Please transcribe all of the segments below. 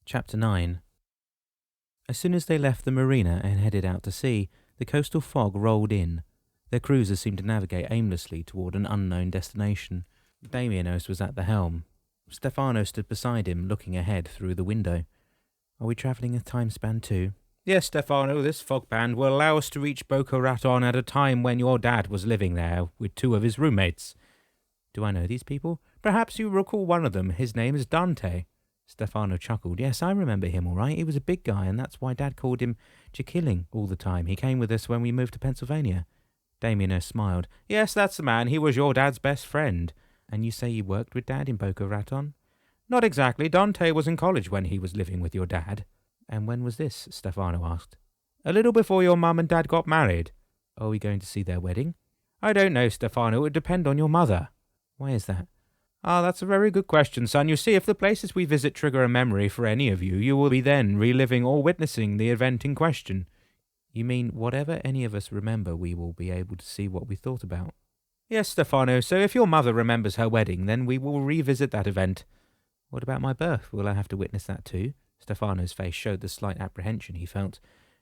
Chapter 9. As soon as they left the marina and headed out to sea, the coastal fog rolled in. Their cruiser seemed to navigate aimlessly toward an unknown destination. Damianos was at the helm. Stefano stood beside him, looking ahead through the window. Are we travelling a time span too? Yes, Stefano, this fog band will allow us to reach Boca Raton at a time when your dad was living there with two of his roommates. Do I know these people? Perhaps you recall one of them. His name is Dante. Stefano chuckled. Yes, I remember him all right. He was a big guy, and that's why Dad called him Chiquilling all the time. He came with us when we moved to Pennsylvania. Damiano smiled. Yes, that's the man. He was your dad's best friend. And you say you worked with Dad in Boca Raton? Not exactly. Dante was in college when he was living with your dad. And when was this? Stefano asked. A little before your mum and dad got married. Are we going to see their wedding? I don't know, Stefano. It would depend on your mother. Why is that? Ah, that's a very good question, son. You see, if the places we visit trigger a memory for any of you, you will be then reliving or witnessing the event in question. You mean whatever any of us remember, we will be able to see what we thought about? Yes, Stefano. So if your mother remembers her wedding, then we will revisit that event. What about my birth? Will I have to witness that too? Stefano's face showed the slight apprehension he felt.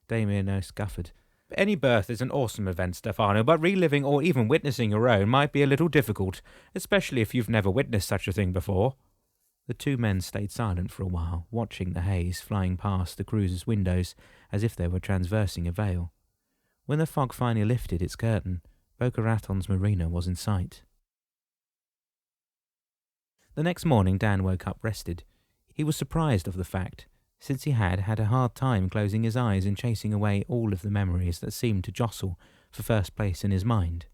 Damiano scuffled. Any birth is an awesome event, Stefano, but reliving or even witnessing your own might be a little difficult, especially if you've never witnessed such a thing before. The two men stayed silent for a while, watching the haze flying past the cruiser's windows as if they were transversing a veil. When the fog finally lifted its curtain, Boca Raton's marina was in sight. The next morning Dan woke up rested. He was surprised of the fact, since he had a hard time closing his eyes and chasing away all of the memories that seemed to jostle for first place in his mind.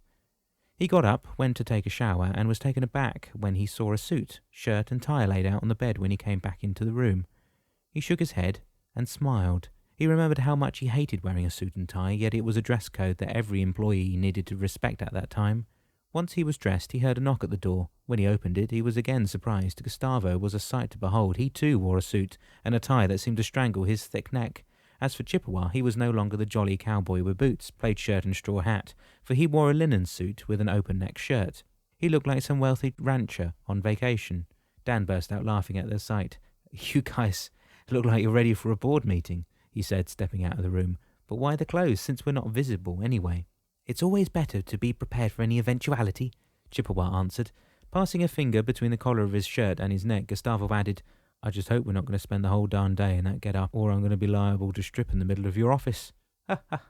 He got up, went to take a shower, and was taken aback when he saw a suit, shirt and tie laid out on the bed when he came back into the room. He shook his head and smiled. He remembered how much he hated wearing a suit and tie, yet it was a dress code that every employee needed to respect at that time. Once he was dressed, he heard a knock at the door. When he opened it, he was again surprised. Gustavo was a sight to behold. He too wore a suit and a tie that seemed to strangle his thick neck. As for Chippewa, he was no longer the jolly cowboy with boots, plaid shirt and straw hat, for he wore a linen suit with an open-neck shirt. He looked like some wealthy rancher on vacation. Dan burst out laughing at their sight. You guys look like you're ready for a board meeting, he said, stepping out of the room. But why the clothes, since we're not visible anyway? It's always better to be prepared for any eventuality, Chippewa answered. Passing a finger between the collar of his shirt and his neck, Gustavo added, I just hope we're not going to spend the whole darn day in that get-up, or I'm going to be liable to strip in the middle of your office. Ha ha!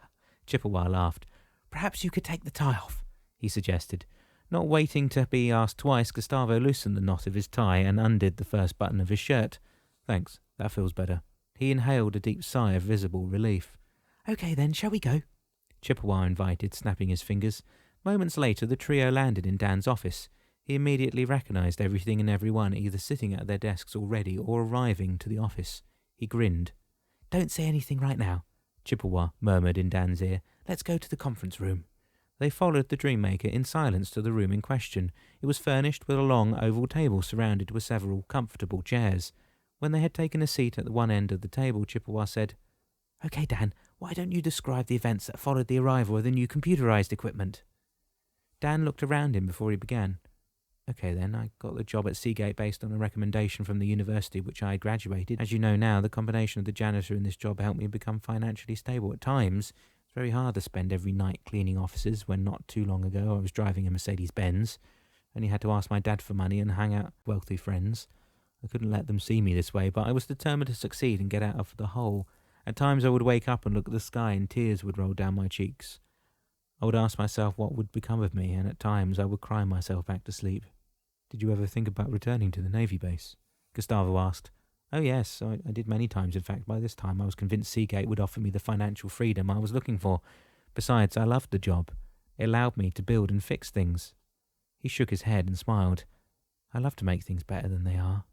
Chippewa laughed. Perhaps you could take the tie off, he suggested. Not waiting to be asked twice, Gustavo loosened the knot of his tie and undid the first button of his shirt. Thanks, that feels better. He inhaled a deep sigh of visible relief. Okay then, shall we go? Chippewa invited, snapping his fingers. Moments later, the trio landed in Dan's office. He immediately recognized everything and everyone, either sitting at their desks already or arriving to the office. He grinned. Don't say anything right now, Chippewa murmured in Dan's ear. Let's go to the conference room. They followed the Dreammaker in silence to the room in question. It was furnished with a long oval table surrounded with several comfortable chairs. When they had taken a seat at the one end of the table, Chippewa said, Okay, Dan, why don't you describe the events that followed the arrival of the new computerized equipment? Dan looked around him before he began. Okay then, I got the job at Seagate based on a recommendation from the university which I had graduated. As you know now, the combination of the janitor and this job helped me become financially stable. At times, it's very hard to spend every night cleaning offices when not too long ago I was driving a Mercedes-Benz. Only had to ask my dad for money and hang out with wealthy friends. I couldn't let them see me this way, but I was determined to succeed and get out of the hole. At times I would wake up and look at the sky and tears would roll down my cheeks. I would ask myself what would become of me, and at times I would cry myself back to sleep. Did you ever think about returning to the Navy base? Gustavo asked. Oh yes, I did many times. In fact, by this time I was convinced Seagate would offer me the financial freedom I was looking for. Besides, I loved the job. It allowed me to build and fix things. He shook his head and smiled. I love to make things better than they are.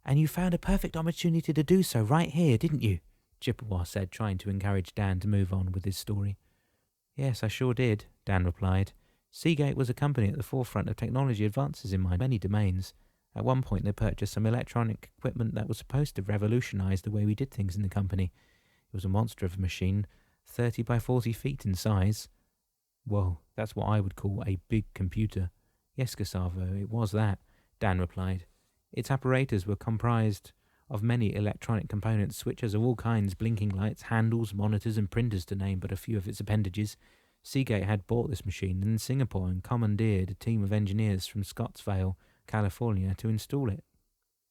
And you found a perfect opportunity to do so right here, didn't you? Chippewa said, trying to encourage Dan to move on with his story. Yes, I sure did, Dan replied. Seagate was a company at the forefront of technology advances in many domains. At one point they purchased some electronic equipment that was supposed to revolutionize the way we did things in the company. It was a monster of a machine, 30 by 40 feet in size. Whoa, that's what I would call a big computer. Yes, Gustavo, it was that, Dan replied. Its apparatus were comprised of many electronic components, switches of all kinds, blinking lights, handles, monitors, and printers, to name but a few of its appendages. Seagate had bought this machine in Singapore and commandeered a team of engineers from Scottsvale, California, to install it.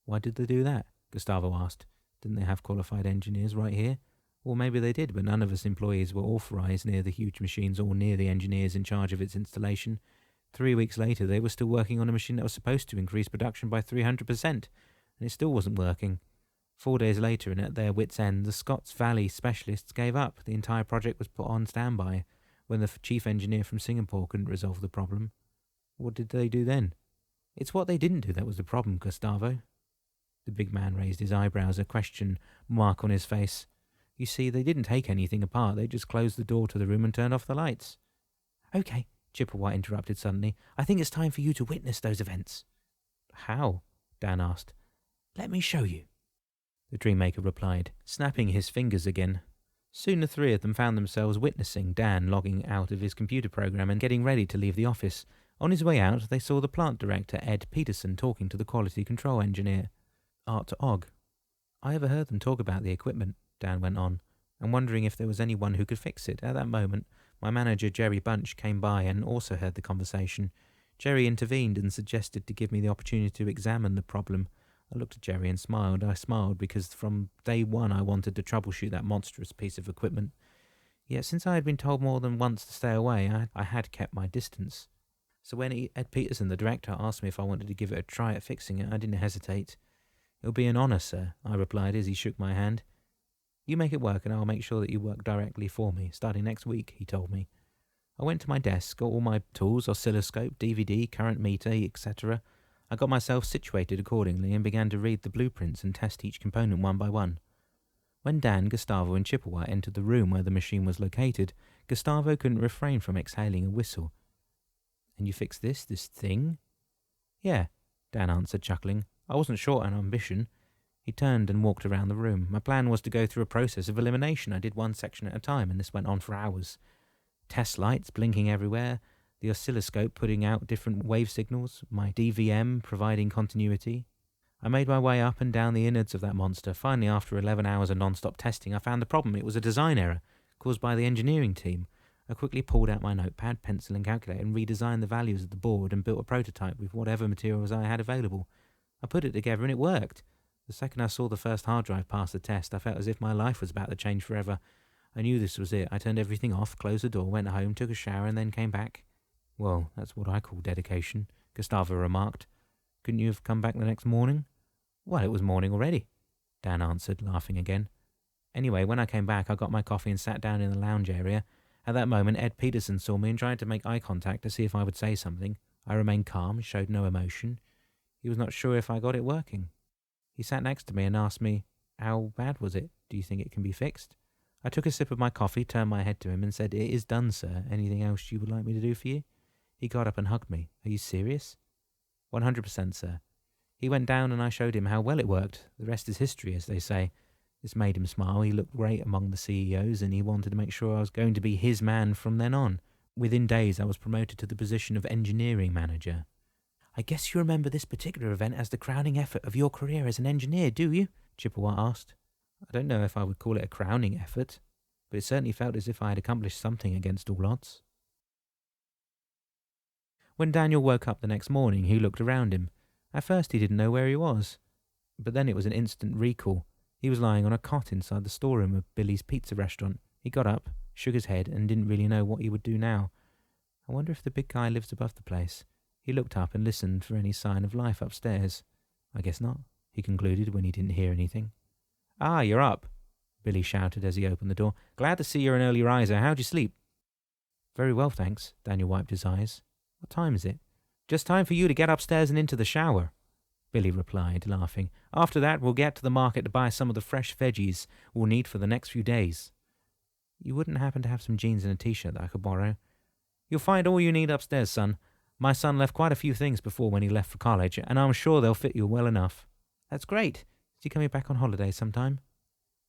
Why did they do that? Gustavo asked. Didn't they have qualified engineers right here? Or maybe they did, but none of us employees were authorized near the huge machines or near the engineers in charge of its installation. 3 weeks later, they were still working on a machine that was supposed to increase production by 300%, and it still wasn't working. 4 days later, and at their wits' end, the Scotts Valley specialists gave up. The entire project was put on standby when the chief engineer from Singapore couldn't resolve the problem. What did they do then? It's what they didn't do that was the problem, Gustavo. The big man raised his eyebrows, a question mark on his face. You see, they didn't take anything apart. They just closed the door to the room and turned off the lights. Okay, Chippewa interrupted suddenly. I think it's time for you to witness those events. How? Dan asked. Let me show you. The Dreammaker replied, snapping his fingers again. Soon the three of them found themselves witnessing Dan logging out of his computer program and getting ready to leave the office. On his way out, they saw the plant director, Ed Peterson, talking to the quality control engineer, Art Ogg. I overheard them talk about the equipment, Dan went on, and wondering if there was anyone who could fix it. At that moment, my manager, Jerry Bunch, came by and also heard the conversation. Jerry intervened and suggested to give me the opportunity to examine the problem. I looked at Jerry and smiled. I smiled because from day one I wanted to troubleshoot that monstrous piece of equipment. Yet since I had been told more than once to stay away, I had kept my distance. So when Ed Peterson, the director, asked me if I wanted to give it a try at fixing it, I didn't hesitate. It'll be an honour, sir, I replied as he shook my hand. You make it work and I'll make sure that you work directly for me, starting next week, he told me. I went to my desk, got all my tools, oscilloscope, DVD, current meter, etc. I got myself situated accordingly and began to read the blueprints and test each component one by one. When Dan, Gustavo and Chippewa entered the room where the machine was located, Gustavo couldn't refrain from exhaling a whistle. And you fixed this thing? Yeah, Dan answered, chuckling. I wasn't short on ambition. He turned and walked around the room. My plan was to go through a process of elimination. I did one section at a time, and this went on for hours. Test lights blinking everywhere, the oscilloscope putting out different wave signals, my DVM providing continuity. I made my way up and down the innards of that monster. Finally, after 11 hours of non-stop testing, I found the problem. It was a design error caused by the engineering team. I quickly pulled out my notepad, pencil and calculator and redesigned the values of the board and built a prototype with whatever materials I had available. I put it together and it worked. The second I saw the first hard drive pass the test, I felt as if my life was about to change forever. I knew this was it. I turned everything off, closed the door, went home, took a shower and then came back. Well, that's what I call dedication, Gustavo remarked. Couldn't you have come back the next morning? Well, it was morning already, Dan answered, laughing again. Anyway, when I came back, I got my coffee and sat down in the lounge area. At that moment, Ed Peterson saw me and tried to make eye contact to see if I would say something. I remained calm, showed no emotion. He was not sure if I got it working. He sat next to me and asked me, how bad was it? Do you think it can be fixed? I took a sip of my coffee, turned my head to him and said, It is done, sir. Anything else you would like me to do for you? He got up and hugged me. Are you serious? 100%, sir. He went down and I showed him how well it worked. The rest is history, as they say. This made him smile. He looked great among the CEOs and he wanted to make sure I was going to be his man from then on. Within days, I was promoted to the position of engineering manager. I guess you remember this particular event as the crowning effort of your career as an engineer, do you? Chippewa asked. I don't know if I would call it a crowning effort, but it certainly felt as if I had accomplished something against all odds. When Daniel woke up the next morning, he looked around him. At first he didn't know where he was, but then it was an instant recall. He was lying on a cot inside the storeroom of Billy's pizza restaurant. He got up, shook his head, and didn't really know what he would do now. I wonder if the big guy lives above the place. He looked up and listened for any sign of life upstairs. I guess not, he concluded when he didn't hear anything. Ah, you're up, Billy shouted as he opened the door. Glad to see you're an early riser. How'd you sleep? Very well, thanks. Daniel wiped his eyes. What time is it? Just time for you to get upstairs and into the shower, Billy replied, laughing. After that, we'll get to the market to buy some of the fresh veggies we'll need for the next few days. You wouldn't happen to have some jeans and a t-shirt that I could borrow? You'll find all you need upstairs, son. My son left quite a few things before when he left for college, and I'm sure they'll fit you well enough. That's great. Is he coming back on holiday sometime?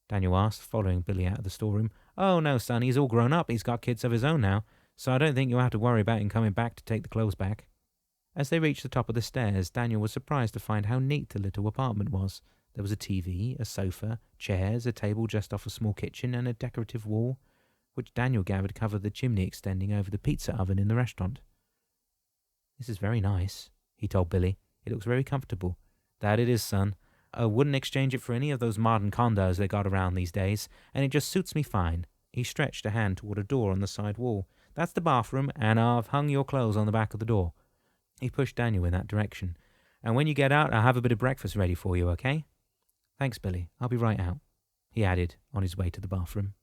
Daniel asked, following Billy out of the storeroom. Oh, no, son, he's all grown up. He's got kids of his own now, so I don't think you'll have to worry about him coming back to take the clothes back. As they reached the top of the stairs, Daniel was surprised to find how neat the little apartment was. There was a TV, a sofa, chairs, a table just off a small kitchen, and a decorative wall, which Daniel gathered covered the chimney extending over the pizza oven in the restaurant. "This is very nice," he told Billy. "It looks very comfortable." "That it is, son. I wouldn't exchange it for any of those modern condos they got around these days, and it just suits me fine." He stretched a hand toward a door on the side wall. "That's the bathroom, and I've hung your clothes on the back of the door." He pushed Daniel in that direction. "And when you get out, I'll have a bit of breakfast ready for you, okay?" "Thanks, Billy. I'll be right out," he added on his way to the bathroom.